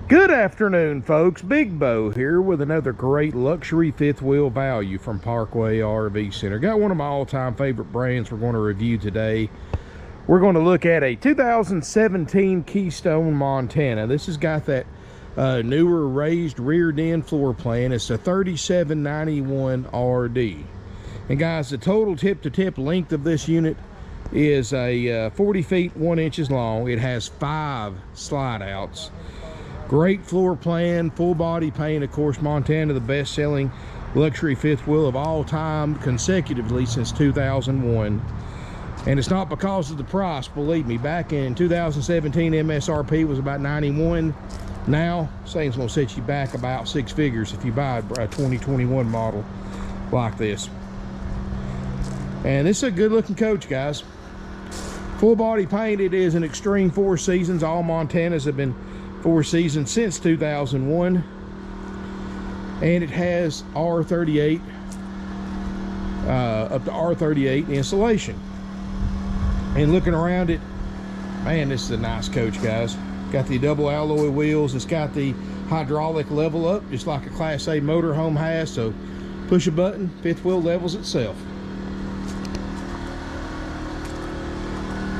Good afternoon, folks. Big Bo here with another great luxury fifth wheel value from Parkway RV Center. Got one of my all-time favorite brands we're going to review today. We're going to look at a 2017 Keystone Montana. This has got that newer raised rear end floor plan. It's a 3791 RD. And guys, the total tip-to-tip length of this unit is a 40 feet 1 inches long. It has 5 slide outs. Great floor plan, full body paint. Of course, Montana, the best-selling luxury fifth wheel of all time, consecutively since 2001. And it's not because of the price, believe me. Back in 2017, MSRP was about $91. Now, this thing's gonna set you back about 6 figures if you buy a 2021 model like this. And this is a good-looking coach, guys. Full body paint. It is an Extreme 4 Seasons. All Montanas have been 4 seasons since 2001, and it has R38 up to R38 insulation. And looking around it, man, this is a nice coach, guys. Got the double alloy wheels. It's got the hydraulic level up, just like a Class A motorhome has. So push a button, fifth wheel levels itself.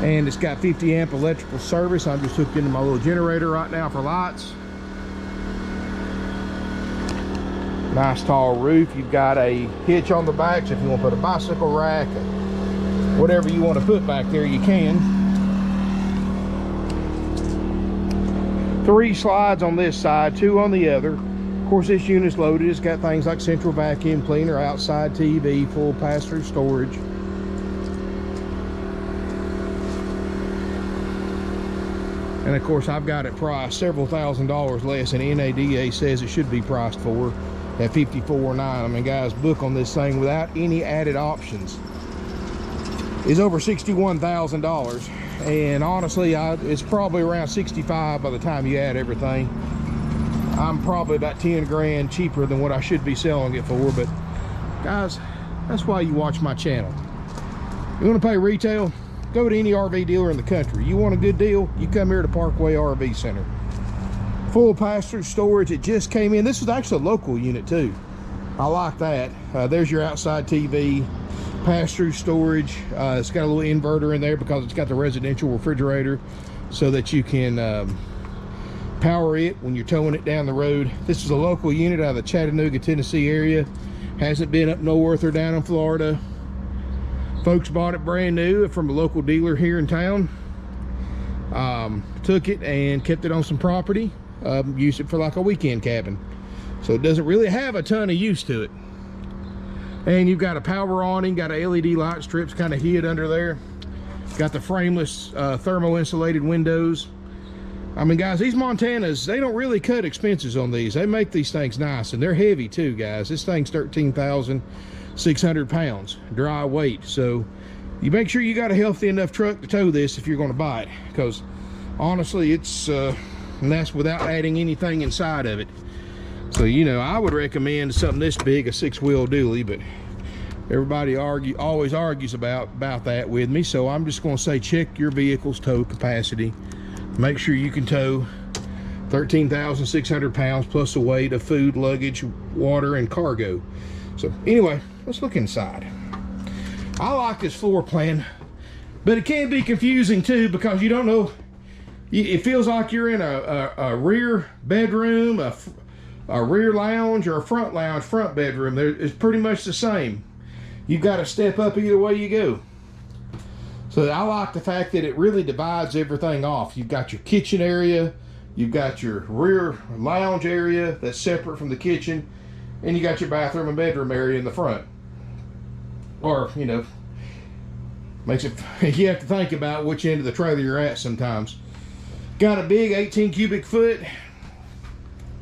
And it's got 50 amp electrical service. I'm just hooked into my little generator right now for lights. Nice tall roof. You've got a hitch on the back, so if you want to put a bicycle rack, whatever you want to put back there, you can. 3 slides on this side, 2 on the other. Of course, this unit's loaded. It's got things like central vacuum cleaner, outside TV, full pass-through storage. And of course, I've got it priced several $1,000s less than NADA says it should be priced for at $54,900. I mean, guys, book on this thing without any added options is over $61,000. And honestly, it's probably around $65,000 by the time you add everything. I'm probably about 10 grand cheaper than what I should be selling it for. But guys, that's why you watch my channel. You want to pay retail? Go to any RV dealer in the country. You want a good deal? You come here to Parkway RV Center. Full pass-through storage. It just came in. This is actually a local unit too. I like that. There's your outside TV, pass-through storage. It's got a little inverter in there because it's got the residential refrigerator so that you can power it when you're towing it down the road. This is a local unit out of the Chattanooga, Tennessee area. Hasn't been up north or down in Florida. Folks bought it brand new from a local dealer here in town. Took it and kept it on some property. Used it for like a weekend cabin. So it doesn't really have a ton of use to it. And you've got a power awning, got a LED light strips kind of hid under there. Got the frameless thermo insulated windows. I mean, guys, these Montanas, they don't really cut expenses on these. They make these things nice, and they're heavy too, guys. This thing's 13,600 pounds dry weight. So you make sure you got a healthy enough truck to tow this if you're going to buy it, because honestly, it's and that's without adding anything inside of it. So, you know, I would recommend something this big, a 6-wheel dually, but everybody always argues about that with me. So I'm just going to say, check your vehicle's tow capacity. Make sure you can tow 13,600 pounds plus the weight of food, luggage, water, and cargo. So anyway, let's look inside. I like this floor plan, but it can be confusing too because you don't know. It feels like you're in a rear bedroom, a rear lounge, or a front lounge, front bedroom. It's pretty much the same. You've got to step up either way you go. So I like the fact that it really divides everything off. You've got your kitchen area, you've got your rear lounge area that's separate from the kitchen, and you got your bathroom and bedroom area in the front. Or, you know, makes it, you have to think about which end of the trailer you're at sometimes. Got a big 18 cubic foot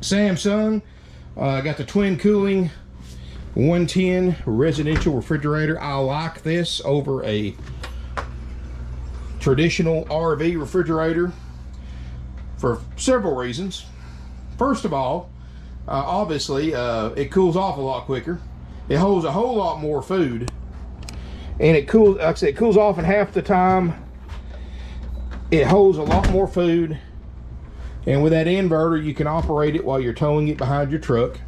Samsung. Got the twin cooling 110 residential refrigerator. I like this over a traditional RV refrigerator for several reasons. First of all, obviously, it cools off a lot quicker. It holds a whole lot more food, and it cools, like I said, it cools off in half the time. It holds a lot more food. And with that inverter, you can operate it while you're towing it behind your truck.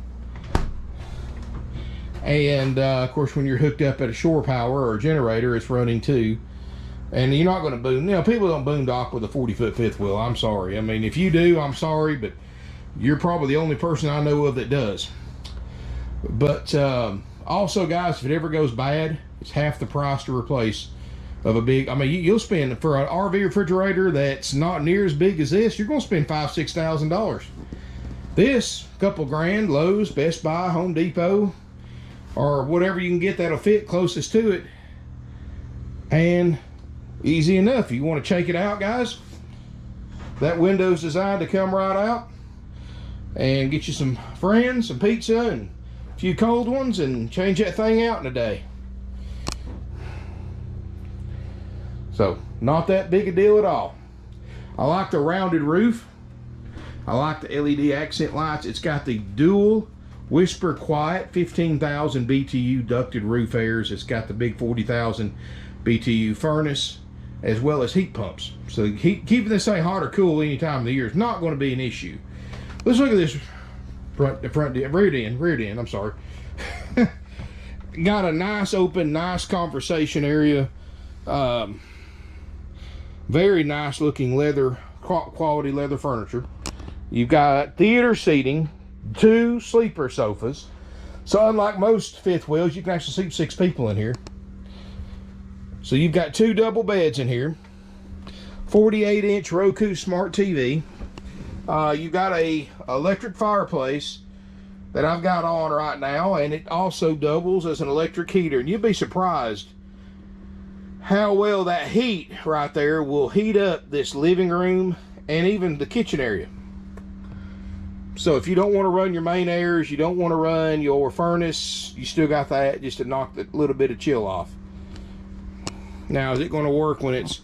And of course, when you're hooked up at a shore power or a generator, it's running too. And you're not going to boom. You know, people don't boondock with a 40-foot fifth wheel. I'm sorry. I mean, if you do, I'm sorry, but you're probably the only person I know of that does. But also, guys, if it ever goes bad, it's half the price to replace of a big. I mean, you'll spend for an RV refrigerator that's not near as big as this. You're going to spend $5,000–6,000. This, couple grand, Lowe's, Best Buy, Home Depot, or whatever you can get that'll fit closest to it, and easy enough. You want to check it out, guys, that window's designed to come right out and get you some friends, some pizza, and a few cold ones, and change that thing out in a day. So, not that big a deal at all. I like the rounded roof. I like the LED accent lights. It's got the dual Whisper Quiet 15,000 BTU ducted roof airs. It's got the big 40,000 BTU furnace, as well as heat pumps. So keeping this thing hot or cool any time of the year is not going to be an issue. Let's look at this rear end. I'm sorry. Got a nice open, nice conversation area. Very nice looking leather, quality leather furniture. You've got theater seating, 2 sleeper sofas. So unlike most fifth wheels, you can actually sleep 6 people in here. So you've got 2 double beds in here. 48-inch Roku smart TV. You've got a electric fireplace that I've got on right now, and it also doubles as an electric heater. And you'd be surprised how well that heat right there will heat up this living room and even the kitchen area. So if you don't want to run your main airs, you don't want to run your furnace, you still got that just to knock the little bit of chill off. Now, is it going to work when it's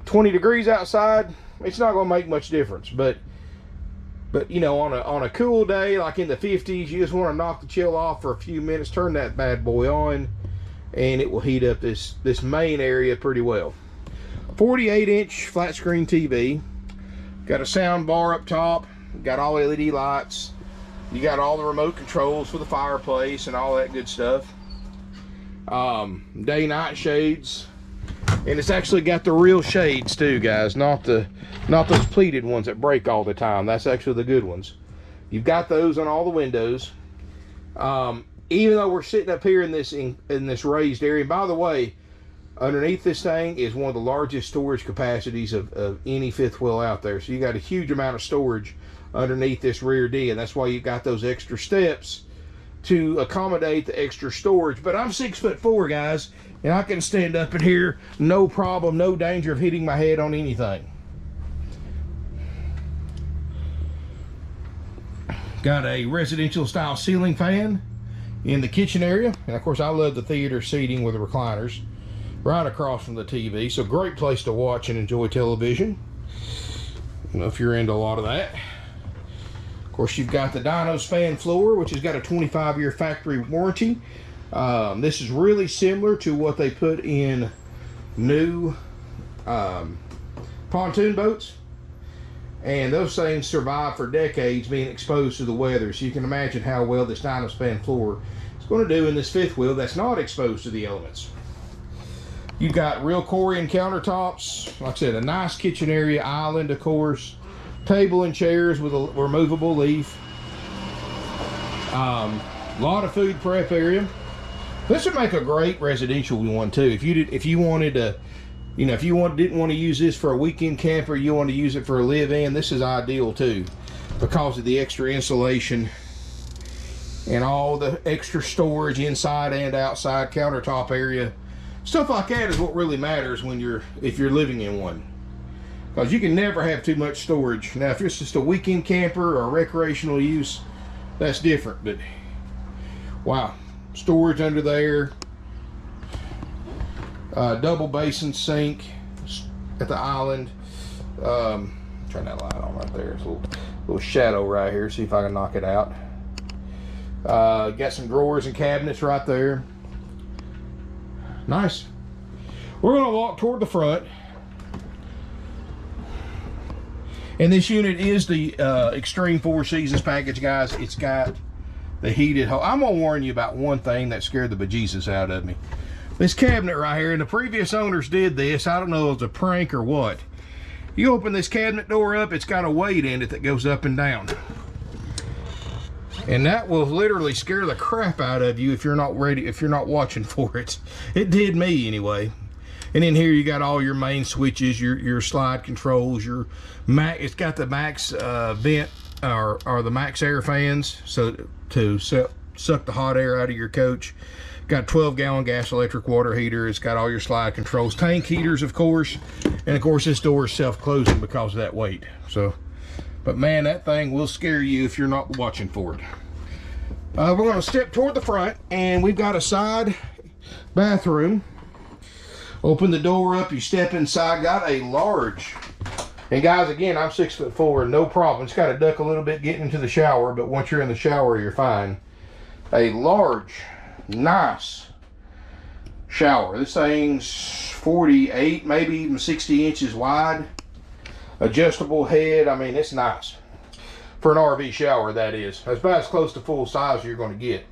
20 degrees outside? It's not going to make much difference, but you know, on a cool day like in the 50s, you just want to knock the chill off for a few minutes, turn that bad boy on, and it will heat up this main area pretty well. 48-inch flat screen TV. Got a sound bar up top. Got all LED lights. You got all the remote controls for the fireplace and all that good stuff. Day-night shades. And it's actually got the real shades too, guys. Not those pleated ones that break all the time. That's actually the good ones. You've got those on all the windows. Even though we're sitting up here in this raised area, and by the way, underneath this thing is one of the largest storage capacities of any fifth wheel out there. So you got a huge amount of storage underneath this rear D, and that's why you got those extra steps to accommodate the extra storage. But I'm 6'4", guys, and I can stand up in here, no problem, no danger of hitting my head on anything. Got a residential style ceiling fan in the kitchen area, and of course I love the theater seating with the recliners right across from the TV. So great place to watch and enjoy television, you know, if you're into a lot of that. Of course, you've got the dyno span floor, which has got a 25-year factory warranty. This is really similar to what they put in new pontoon boats, and those things survive for decades being exposed to the weather. So you can imagine how well this dyno span floor is going to do in this fifth wheel that's not exposed to the elements. You've got real Corian countertops, like I said, a nice kitchen area, island, of course, table and chairs with a removable leaf. Lot of food prep area. This would make a great residential one too. If you wanted to, you know, if you didn't want to use this for a weekend camper, you want to use it for a live-in, this is ideal too, because of the extra insulation and all the extra storage inside and outside, countertop area. Stuff like that is what really matters if you're living in one, because you can never have too much storage. Now, if it's just a weekend camper or recreational use, that's different. But wow, storage under there, double basin sink at the island. Turn that light on right there. It's a little shadow right here. See if I can knock it out. Got some drawers and cabinets right there. Nice. We're going to walk toward the front. And this unit is the Extreme 4 Seasons package, guys. It's got the heated hole. I'm gonna warn you about one thing that scared the bejesus out of me. This cabinet right here, and the previous owners did this. I don't know if it's a prank or what. You open this cabinet door up, it's got a weight in it that goes up and down. And that will literally scare the crap out of you if you're not ready, if you're not watching for it. It did me anyway. And in here you got all your main switches, your slide controls, your max. It's got the max vent or the max air fans, so to suck the hot air out of your coach. Got 12-gallon gas electric water heater. It's got all your slide controls, tank heaters, of course, and of course this door is self-closing because of that weight. So, but man, that thing will scare you if you're not watching for it. We're going to step toward the front, and we've got a side bathroom. Open the door up, you step inside, got a large, and guys, again, I'm 6'4", no problem. It's got to duck a little bit getting into the shower, but once you're in the shower, you're fine. A large, nice shower. This thing's 48, maybe even 60 inches wide. Adjustable head. I mean, it's nice. For an RV shower, that is. That's about as close to full size as you're going to get.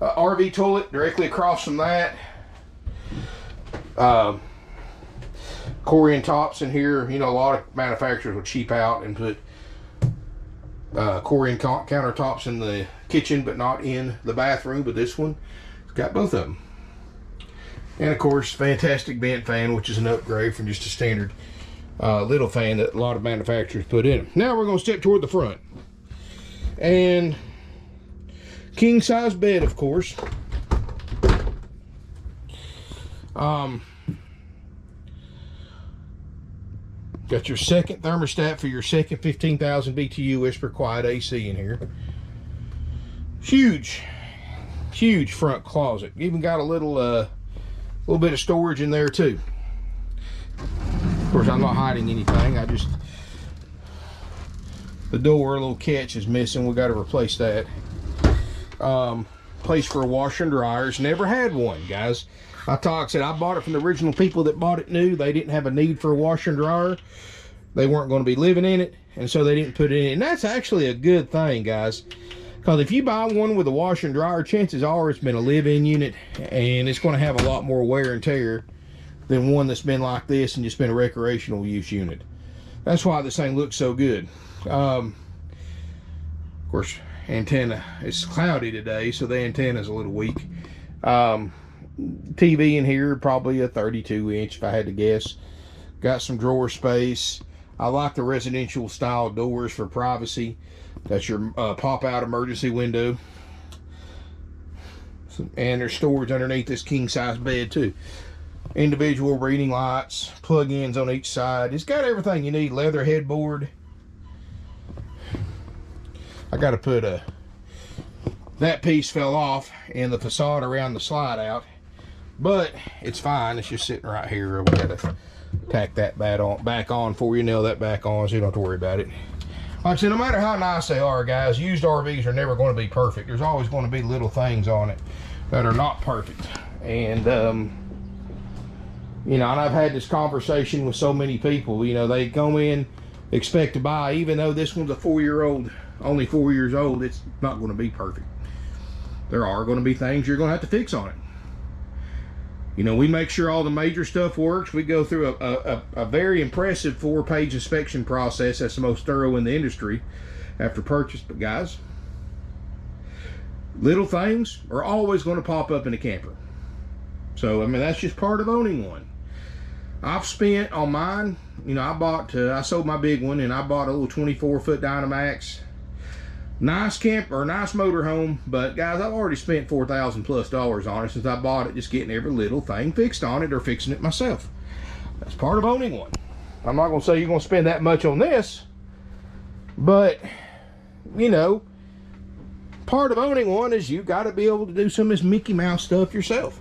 RV toilet directly across from that. Corian tops in here. You know, a lot of manufacturers will cheap out and put Corian countertops in the kitchen, but not in the bathroom. But this one, it's got both of them. And of course, fantastic vent fan, which is an upgrade from just a standard little fan that a lot of manufacturers put in them. Now we're going to step toward the front. And king size bed, of course. Got your second thermostat for your second 15,000 BTU whisper quiet AC in here. Huge front closet. Even got a little bit of storage in there too. Of course, I'm not hiding anything. The door, a little catch is missing. We got to replace that. Place for a washer and dryers. Never had one, guys. I said I bought it from the original people that bought it new. They didn't have a need for a washer and dryer. They weren't going to be living in it, and so they didn't put it in. And that's actually a good thing, guys. Because if you buy one with a washer and dryer, chances are it's been a live-in unit, and it's going to have a lot more wear and tear than one that's been like this and just been a recreational use unit. That's why this thing looks so good. Of course, antenna, it's cloudy today, so the antenna's a little weak. TV in here, probably a 32-inch if I had to guess. Got some drawer space. I like the residential style doors for privacy. That's your pop-out emergency window. And there's storage underneath this king-size bed too. Individual reading lights, plug-ins on each side. It's got everything you need. Leather headboard. I got to put that piece fell off and the facade around the slide out, but it's fine. It's just sitting right here. We got to tack that back on for you. Nail that back on so you don't have to worry about it. Like I said, no matter how nice they are, guys, used RVs are never going to be perfect. There's always going to be little things on it that are not perfect. And you know, and I've had this conversation with so many people. You know, they go in, expect to buy, even though this one's a 4-year-old, only 4 years old, it's not going to be perfect. There are going to be things you're going to have to fix on it. You know, we make sure all the major stuff works. We go through a very impressive 4-page inspection process. That's the most thorough in the industry after purchase. But guys, little things are always going to pop up in a camper. So, I mean, that's just part of owning one. I've spent on mine, you know, I sold my big one and I bought a little 24-foot Dynamax. Nice camper, nice motorhome, but guys, I've already spent $4,000+ on it since I bought it, just getting every little thing fixed on it or fixing it myself. That's part of owning one. I'm not going to say you're going to spend that much on this, but, you know, part of owning one is you got to be able to do some of this Mickey Mouse stuff yourself.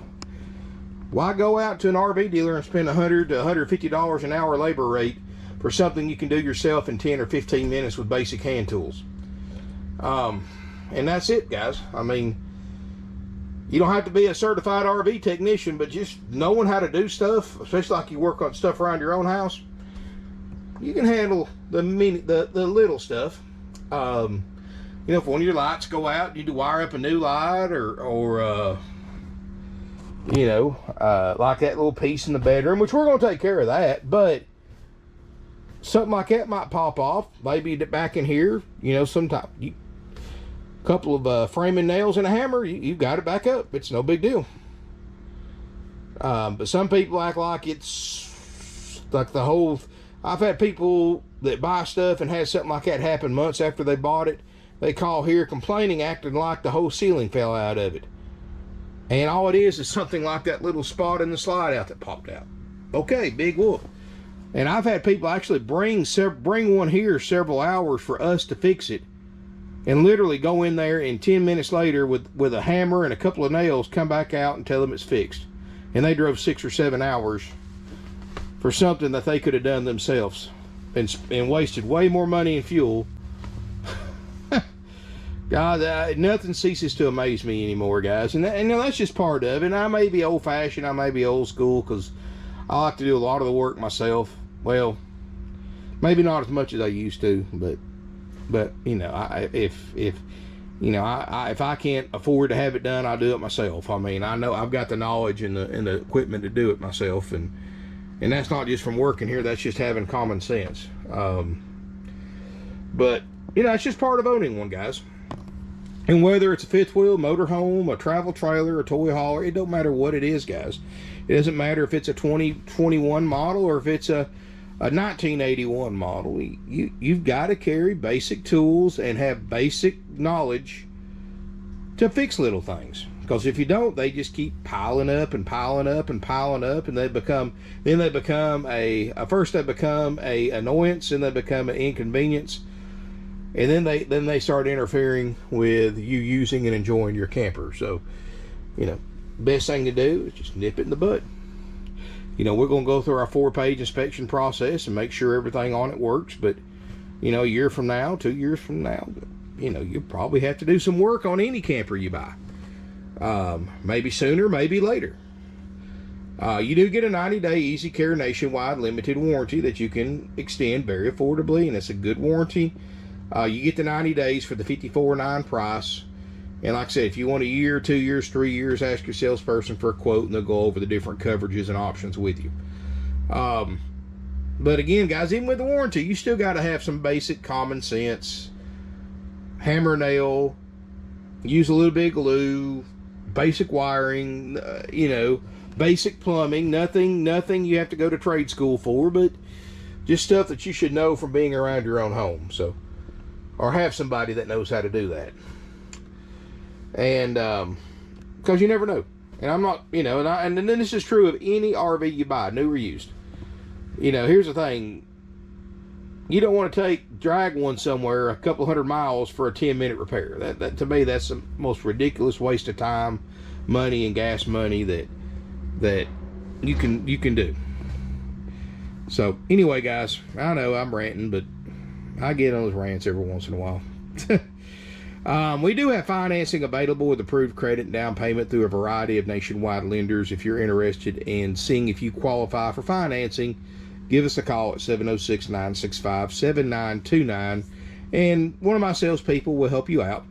Why go out to an RV dealer and spend $100 to $150 an hour labor rate for something you can do yourself in 10 or 15 minutes with basic hand tools? And that's it, guys. I mean, you don't have to be a certified RV technician, but just knowing how to do stuff, especially like you work on stuff around your own house, you can handle the little stuff. You know, if one of your lights go out, you need to wire up a new light, or you know, like that little piece in the bedroom, which we're going to take care of that, but something like that might pop off. Maybe back in here, you know, sometime, a couple of framing nails and a hammer, you've got it back up. It's no big deal. But some people act like it's like the whole... I've had people that buy stuff and have something like that happen months after they bought it. They call here complaining, acting like the whole ceiling fell out of it. And all it is something like that little spot in the slide out that popped out. Okay, big whoop. And I've had people actually bring one here several hours for us to fix it, and literally go in there and 10 minutes later with a hammer and a couple of nails come back out and tell them it's fixed. And they drove 6 or 7 hours for something that they could have done themselves and wasted way more money and fuel. God, nothing ceases to amaze me anymore, guys. And that's just part of it. And I may be old-fashioned, I may be old school, because I like to do a lot of the work myself. Well, maybe not as much as I used to, but you know, if I can't afford to have it done, I'll do it myself. I mean, I know I've got the knowledge and the equipment to do it myself, and that's not just from working here. That's just having common sense. But you know, it's just part of owning one, guys. And whether it's a fifth wheel, motorhome, a travel trailer, a toy hauler, it don't matter what it is, guys. It doesn't matter if it's a 2021 model or if it's a 1981 model. You've got to carry basic tools and have basic knowledge to fix little things. Because if you don't, they just keep piling up and piling up and piling up, and first they become a annoyance, and they become an inconvenience. And then they start interfering with you using and enjoying your camper. So, you know, best thing to do is just nip it in the bud. You know, we're going to go through our 4-page inspection process and make sure everything on it works. But, you know, a year from now, 2 years from now, you know, you probably have to do some work on any camper you buy. Maybe sooner, maybe later. You do get a 90-day Easy Care Nationwide limited warranty that you can extend very affordably, and it's a good warranty. You get the 90 days for the $54.9 price. And like I said, if you want a year, 2 years, 3 years, ask your salesperson for a quote, and they'll go over the different coverages and options with you. But again, guys, even with the warranty, you still got to have some basic common sense. Hammer, nail, use a little bit of glue, basic wiring, you know, basic plumbing. Nothing you have to go to trade school for, but just stuff that you should know from being around your own home. So, or have somebody that knows how to do that. And because you never know. And I'm not, you know, and then this is true of any RV you buy, new or used. You know, here's the thing. You don't want to drag one somewhere a couple 100 miles for a 10-minute repair. That to me, that's the most ridiculous waste of time, money, and gas money that you can do. So anyway, guys, I know I'm ranting, but I get on those rants every once in a while. We do have financing available with approved credit and down payment through a variety of nationwide lenders. If you're interested in seeing if you qualify for financing, give us a call at 706-965-7929, and one of my salespeople will help you out.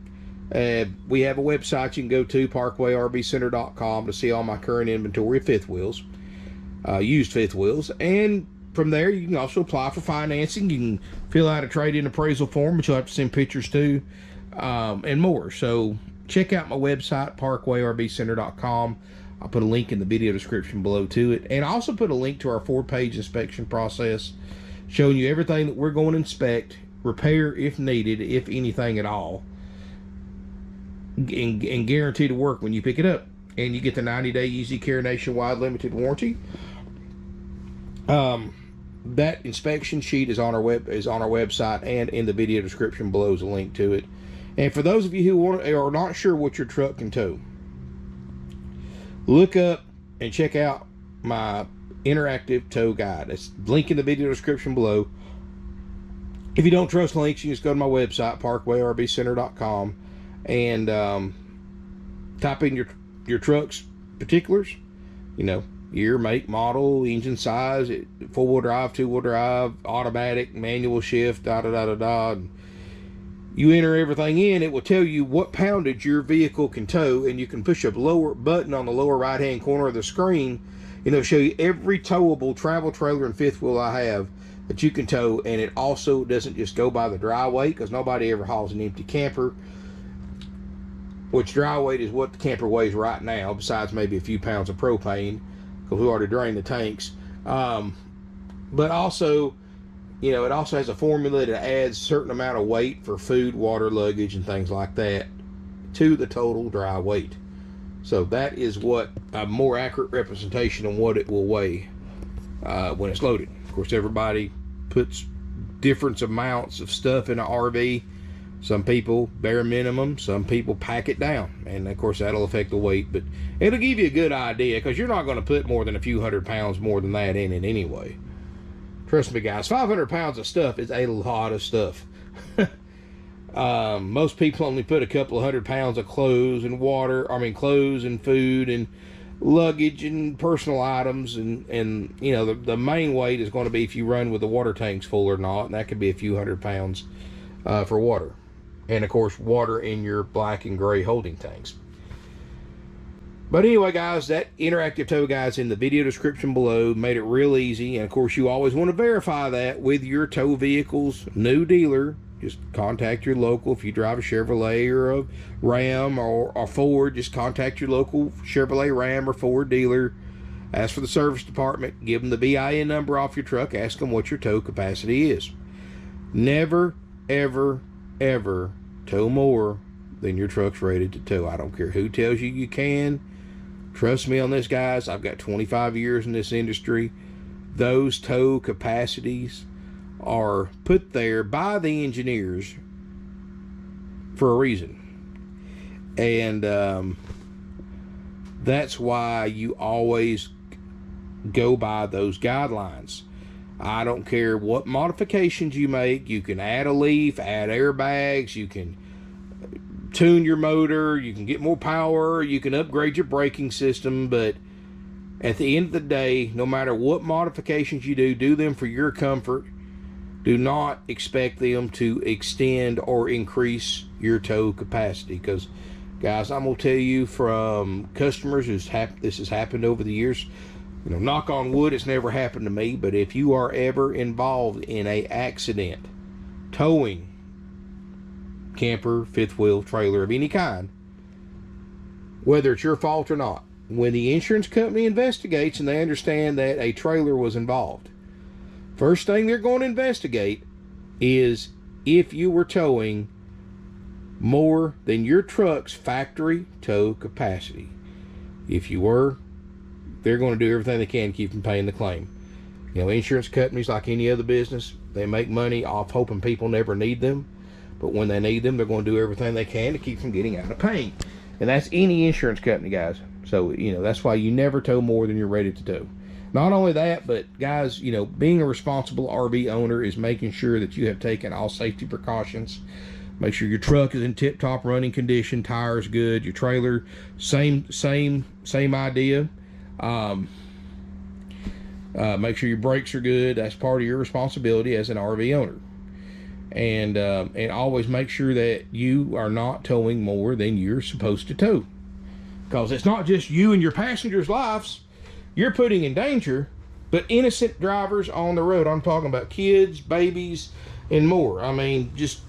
We have a website you can go to, parkwayrbcenter.com, to see all my current inventory of fifth wheels, used fifth wheels. And from there, you can also apply for financing. You can fill out a trade-in appraisal form, which you'll have to send pictures to, and more. So check out my website, parkwayrbcenter.com. I'll put a link in the video description below to it. And I also put a link to our 4-page inspection process, showing you everything that we're going to inspect, repair if needed, if anything at all, and guarantee to work when you pick it up. And you get the 90-day Easy Care Nationwide limited warranty. That inspection sheet is on our website, and in the video description below is a link to it. And for those of you who are not sure what your truck can tow, look up and check out my interactive tow guide. It's link in the video description below. If you don't trust links, you can just go to my website, parkwayrbcenter.com, and type in your truck's particulars, you know, year, make, model, engine size, four-wheel drive, two-wheel drive, automatic, manual shift, da-da-da-da-da. You enter everything in, it will tell you what poundage your vehicle can tow, and you can push a lower button on the lower right-hand corner of the screen, and it'll show you every towable travel trailer and fifth wheel I have that you can tow. And it also doesn't just go by the dry weight, because nobody ever hauls an empty camper, which dry weight is what the camper weighs right now, besides maybe a few pounds of propane, because we already drained the tanks. But also, you know, it also has a formula that adds a certain amount of weight for food, water, luggage, and things like that to the total dry weight. So that is what a more accurate representation of what it will weigh when it's loaded. Of course, everybody puts different amounts of stuff in an RV. Some people bare minimum, some people pack it down, and of course that'll affect the weight, but it'll give you a good idea, because you're not going to put more than a few hundred pounds more than that in it anyway. Trust me, guys, 500 pounds of stuff is a lot of stuff. Most people only put a couple of 100 pounds of clothes and clothes and food and luggage and personal items, and you know, the main weight is going to be if you run with the water tanks full or not, and that could be a few hundred pounds for water. And of course, water in your black and gray holding tanks. But anyway, guys, that interactive tow guide's in the video description below. Made it real easy. And of course, you always want to verify that with your tow vehicle's new dealer. Just contact your local. If you drive a Chevrolet or a Ram or a Ford, just contact your local Chevrolet, Ram, or Ford dealer. Ask for the service department. Give them the VIN number off your truck. Ask them what your tow capacity is. Never, ever, ever tow more than your truck's rated to tow. I don't care who tells you you can. Trust me on this, guys. I've got 25 years in this industry. Those tow capacities are put there by the engineers for a reason. And that's why you always go by those guidelines. I don't care what modifications you make. You can add a leaf, add airbags, you can tune your motor, you can get more power, you can upgrade your braking system, but at the end of the day, no matter what modifications you do them for your comfort. Do not expect them to extend or increase your tow capacity, because guys, I'm gonna tell you from customers this has happened over the years. You know, knock on wood, it's never happened to me, but if you are ever involved in a accident towing camper, fifth wheel, trailer of any kind, whether it's your fault or not, when the insurance company investigates and they understand that a trailer was involved, first thing they're going to investigate is if you were towing more than your truck's factory tow capacity. If you were, they're going to do everything they can to keep from paying the claim. You know, insurance companies, like any other business, they make money off hoping people never need them. But when they need them, they're going to do everything they can to keep from getting out of paying. And that's any insurance company, guys. So, you know, that's why you never tow more than you're ready to tow. Not only that, but guys, you know, being a responsible RV owner is making sure that you have taken all safety precautions. Make sure your truck is in tip-top running condition, tires good, your trailer, same idea. Make sure your brakes are good. That's part of your responsibility as an RV owner. And always make sure that you are not towing more than you're supposed to tow. Because it's not just you and your passengers' lives you're putting in danger, but innocent drivers on the road. I'm talking about kids, babies, and more. I mean, just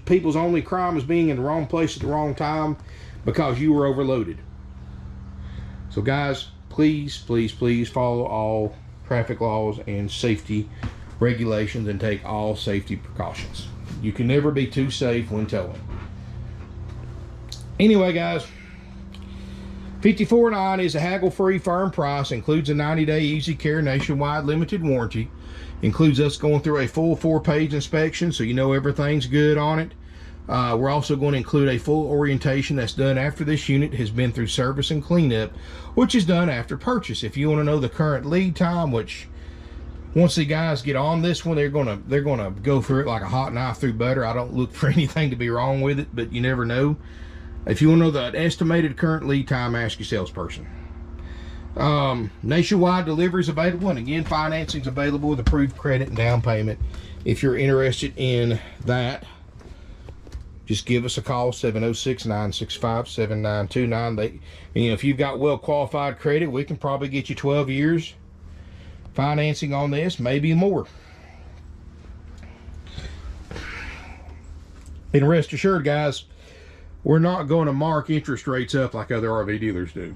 people's only crime is being in the wrong place at the wrong time because you were overloaded. So guys, please, please, please follow all traffic laws and safety regulations and take all safety precautions. You can never be too safe when towing. Anyway, guys, $54.9 is a haggle-free firm price. Includes a 90-day easy care nationwide limited warranty. Includes us going through a full 4-page inspection so you know everything's good on it. We're also going to include a full orientation that's done after this unit has been through service and cleanup, which is done after purchase. If you want to know the current lead time, which once the guys get on this one, they're gonna go through it like a hot knife through butter. I don't look for anything to be wrong with it, but you never know. If you want to know the estimated current lead time, ask your salesperson. Nationwide deliveries available, and again, financing's available with approved credit and down payment. If you're interested in that, just give us a call, 706-965-7929. If you've got well qualified credit, we can probably get you 12 years financing on this, maybe more. And rest assured, guys, we're not going to mark interest rates up like other RV dealers do.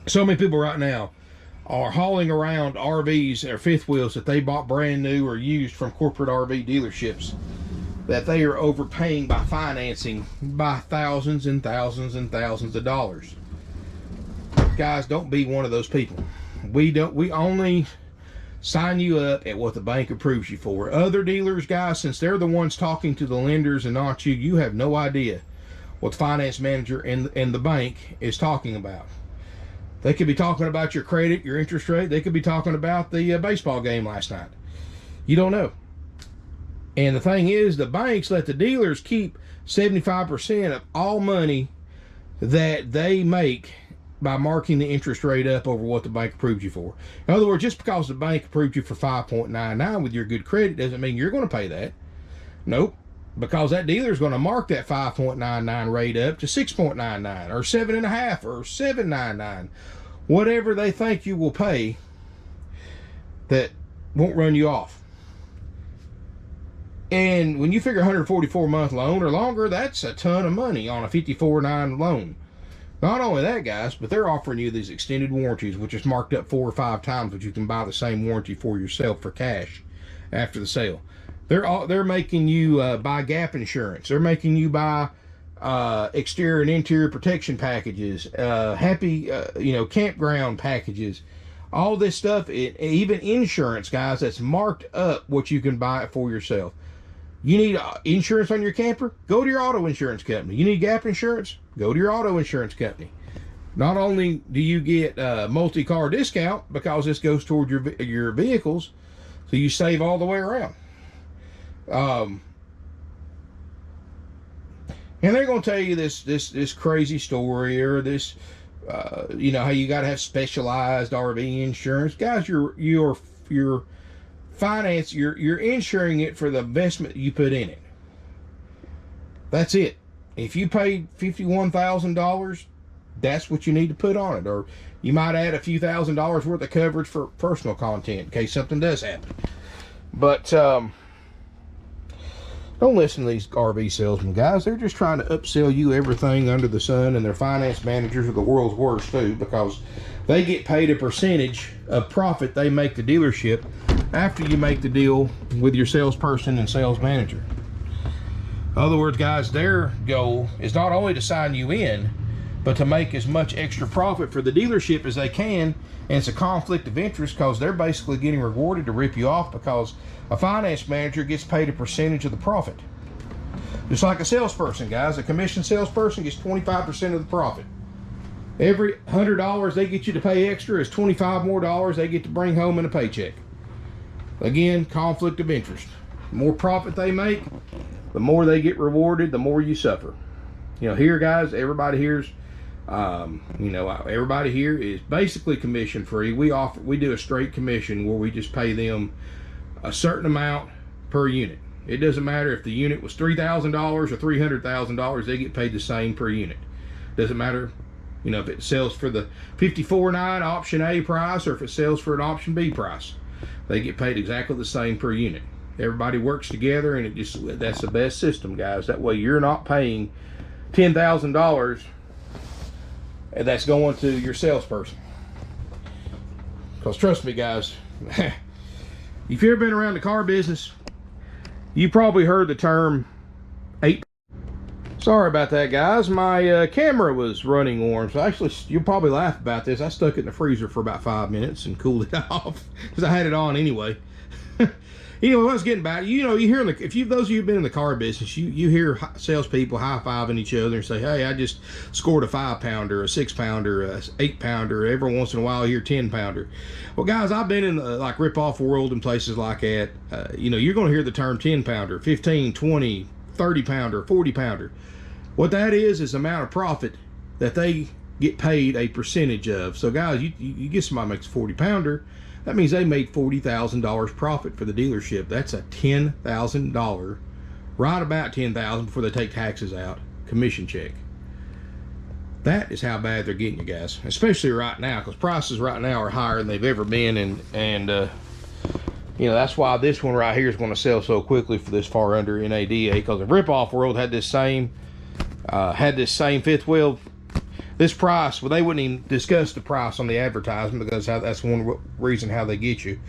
So many people right now are hauling around RVs or fifth wheels that they bought brand new or used from corporate RV dealerships, that they are overpaying by financing by thousands and thousands and thousands of dollars. Guys, don't be one of those people. We only sign you up at what the bank approves you for. Other dealers, guys, since they're the ones talking to the lenders and not you, you have no idea what the finance manager and the bank is talking about. They could be talking about your credit, your interest rate. They could be talking about the baseball game last night. You don't know. And the thing is, the banks let the dealers keep 75% of all money that they make by marking the interest rate up over what the bank approved you for. In other words, just because the bank approved you for 5.99 with your good credit doesn't mean you're going to pay that. Nope. Because that dealer is going to mark that 5.99 rate up to 6.99 or 7.5 or 7.99, whatever they think you will pay that won't run you off. And when you figure 144 month loan or longer, that's a ton of money on a 54.9 loan. Not only that, guys, but they're offering you these extended warranties, which is marked up 4 or 5 times, but you can buy the same warranty for yourself for cash after the sale. They're making you buy gap insurance. They're making you buy exterior and interior protection packages, campground packages, all this stuff. Even insurance, guys, that's marked up what you can buy it for yourself. You need insurance on your camper? Go to your auto insurance company. You need gap insurance? Go to your auto insurance company. Not only do you get multi-car discount because this goes toward your vehicles, so you save all the way around. And they're going to tell you this crazy story or this, how you got to have specialized RV insurance. Guys, your finance, you're insuring it for the investment you put in it. That's it. If you paid $51,000, that's what you need to put on it. Or you might add a few $1,000s worth of coverage for personal content in case something does happen. But don't listen to these RV salesmen, guys. They're just trying to upsell you everything under the sun, and their finance managers are the world's worst too, because they get paid a percentage of profit they make the dealership after you make the deal with your salesperson and sales manager. In other words, guys, their goal is not only to sign you in, but to make as much extra profit for the dealership as they can. And it's a conflict of interest because they're basically getting rewarded to rip you off, because a finance manager gets paid a percentage of the profit. Just like a salesperson, guys, a commission salesperson gets 25% of the profit. Every $100 they get you to pay extra is 25 more dollars they get to bring home in a paycheck. Again, conflict of interest. The more profit they make, the more they get rewarded, the more you suffer. Here, guys, everybody here's everybody here is basically commission free. We do a straight commission where we just pay them a certain amount per unit. It doesn't matter if the unit was $3,000 or $300,000, they get paid the same per unit. Doesn't matter, if it sells for the 54.9 option A price or if it sells for an option B price. They get paid exactly the same per unit. Everybody works together, and that's the best system, guys. That way you're not paying $10,000 that's going to your salesperson. Because trust me, guys, if you've ever been around the car business, you probably heard the term 8. Sorry about that, guys. My camera was running warm, so actually you'll probably laugh about this. I stuck it in the freezer for about 5 minutes and cooled it off because I had it on anyway. What I was getting back, you hear those of you who've been in the car business, you hear salespeople high-fiving each other and say, hey, I just scored a 5-pounder, a 6-pounder, a 8-pounder. Every once in a while, you hear 10-pounder. Well, guys, I've been in the rip-off world and places like that. You're going to hear the term 10-pounder, 15, 20, 30-pounder, 40-pounder. What that is the amount of profit that they get paid a percentage of. So guys, you get somebody makes a 40 pounder, that means they made $40,000 profit for the dealership. That's a $10,000, right about $10,000 before they take taxes out, commission check. That is how bad they're getting you guys, especially right now, because prices right now are higher than they've ever been, and you know, that's why this one right here is going to sell so quickly for this far under NADA, because if Ripoff World had this same fifth wheel, this price, well, they wouldn't even discuss the price on the advertisement, because that's one reason how they get you.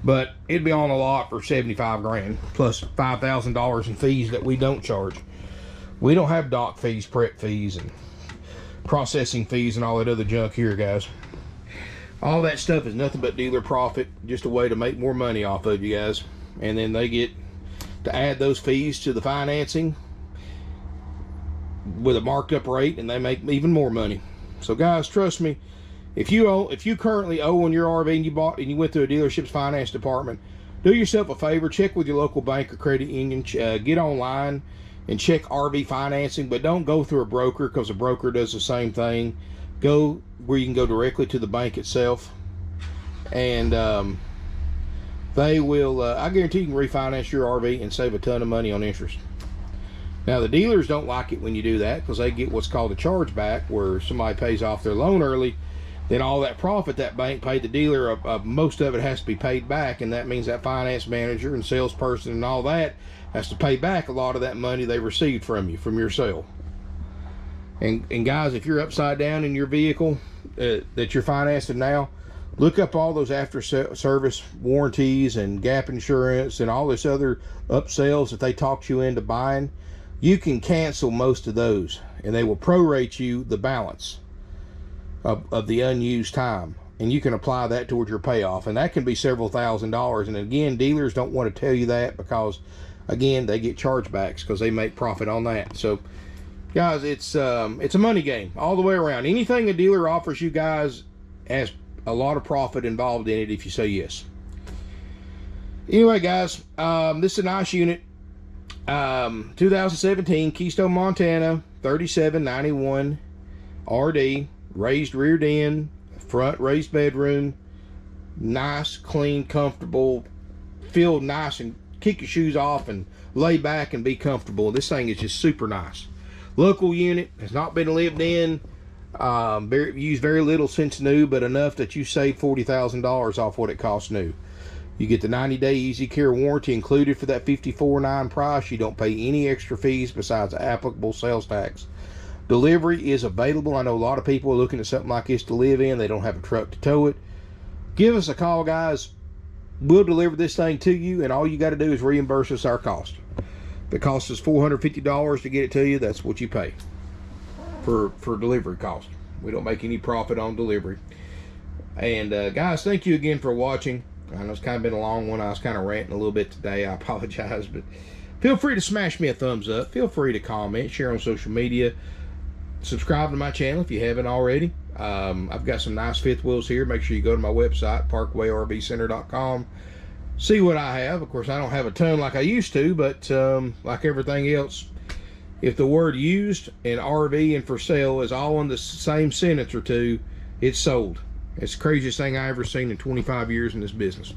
But it'd be on a lot for 75 grand plus $5,000 in fees that we don't charge. We don't have dock fees, prep fees, and processing fees and all that other junk here, guys. All that stuff is nothing but dealer profit, just a way to make more money off of you guys. And then they get to add those fees to the financing with a marked up rate, and they make even more money. So guys, trust me, if you currently owe on your RV and you went through a dealership's finance department, do yourself a favor, check with your local bank or credit union, get online and check RV financing, but don't go through a broker, because a broker does the same thing. Go where you can go directly to the bank itself, and they will, I guarantee you can refinance your RV and save a ton of money on interest. Now the dealers don't like it when you do that, because they get what's called a chargeback, where somebody pays off their loan early, then all that profit that bank paid the dealer, most of it has to be paid back, and that means that finance manager and salesperson and all that has to pay back a lot of that money they received from you, from your sale. And guys, if you're upside down in your vehicle that you're financing now, look up all those after service warranties and gap insurance and all this other upsells that they talked you into buying. You can cancel most of those, and they will prorate you the balance of the unused time, and you can apply that towards your payoff, and that can be several $1,000s. And again, dealers don't want to tell you that, because again, they get chargebacks because they make profit on that. So guys, it's a money game all the way around. Anything a dealer offers you guys has a lot of profit involved in it if you say yes. Anyway guys, this is a nice unit. 2017 Keystone, Montana, 3791 RD, raised rear end, front raised bedroom, nice, clean, comfortable, feel nice and kick your shoes off and lay back and be comfortable. This thing is just super nice. Local unit, has not been lived in, used very little since new, but enough that you save $40,000 off what it costs new. You get the 90-day easy care warranty included for that $54.9 price. You don't pay any extra fees besides the applicable sales tax. Delivery is available. I know a lot of people are looking at something like this to live in. They don't have a truck to tow it. Give us a call, guys. We'll deliver this thing to you, and all you got to do is reimburse us our cost. If it costs us $450 to get it to you, that's what you pay for delivery cost. We don't make any profit on delivery. And guys, thank you again for watching. I know it's kind of been a long one. I was kind of ranting a little bit today. I apologize, but feel free to smash me a thumbs up. Feel free to comment, share on social media. Subscribe to my channel if you haven't already. I've got some nice fifth wheels here. Make sure you go to my website, parkway-rv-center.com. See what I have. Of course, I don't have a ton like I used to, but like everything else, if the word used and RV and for sale is all in the same sentence or two, it's sold. It's the craziest thing I ever seen in 25 years in this business.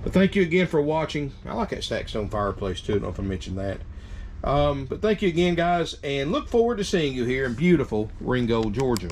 But thank you again for watching. I like that stacked stone fireplace too. I don't know if I mentioned that. But thank you again, guys, and look forward to seeing you here in beautiful Ringgold, Georgia.